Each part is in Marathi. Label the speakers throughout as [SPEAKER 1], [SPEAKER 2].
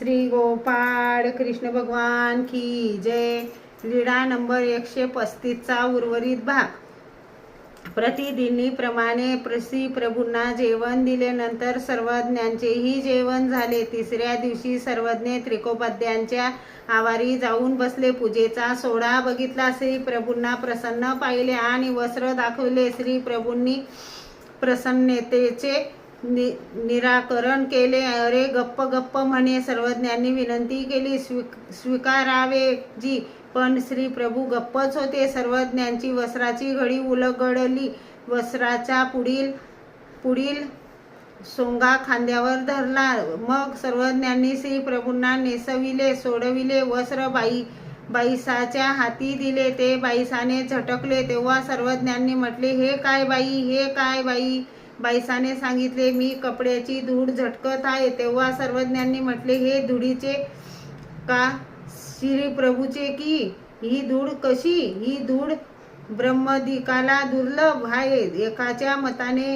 [SPEAKER 1] श्री गोपाळ कृष्ण भगवान की जय। लीळा नंबर 135चा उर्वरित भाग। प्रतिदिनीप्रमाणे श्री प्रभूंना जेवण दिल्यानंतर सर्वज्ञांचेही जेवण झाले। तिसऱ्या दिवशी सर्वज्ञ त्रिकोपाध्यांच्या आवारी जाऊन बसले। पूजेचा सोहळा बघितला। श्री प्रभूंना प्रसन्न पाहिले आणि वस्त्र दाखवले। श्री प्रभूंनी प्रसन्नतेचे निराकरण केले। अरे गप्प गप्प म्हणे सर्वज्ञांनी विनंती केली, स्वीकारावे जी। पण श्री प्रभू गप्पच होते। सर्वज्ञांची वस्त्राची घडी उलगडली। वस्त्राचा पुढील सोंगा खांद्यावर धरला। मग सर्वज्ञांनी श्री प्रभूंना नेसविले, सोडविले। वस्त्र बाईसाच्या हाती दिले। ते बाईसाने झटकले। तेव्हा सर्वज्ञांनी म्हटले, हे काय बाई, हे काय बाई? बाईसाने सांगितले, मी कपड्याची धूळ झटकत आहे। तेव्हा सर्वज्ञांनी म्हटले, हे धुळीचे का? श्री प्रभूचे की? ही धूळ कशी? ही धूळ ब्रह्मदिकाला दुर्लभ आहे। एकाच्या मताने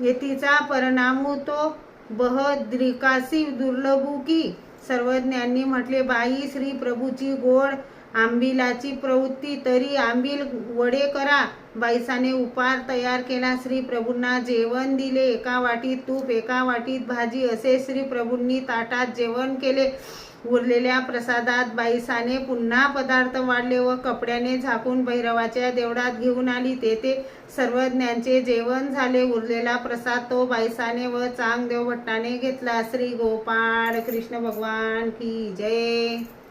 [SPEAKER 1] येतीचा परिणाम होतो, बहद्रिकासी दुर्लभू की? सर्वज्ञांनी म्हटले, बाई श्री प्रभूची गोड आंबिलाची प्रवृत्ती, तरी आंबील वडे करा। बाईसाने उपार तयार केला। श्री प्रभूंना जेवण दिले। एका वाटीत तूप, एका वाटीत भाजी असे श्री प्रभूंनी ताटात जेवण केले। उरलेल्या प्रसादात बाईसाने पुन्हा पदार्थ वाढले व कपड्याने झाकून भैरवाच्या देवळात घेऊन आली। तेथे सर्वज्ञांचे जेवण झाले। उरलेला प्रसाद तो बाईसाने व चांगदेव भट्टाने घेतला। श्री गोपाळ कृष्ण भगवान की जय।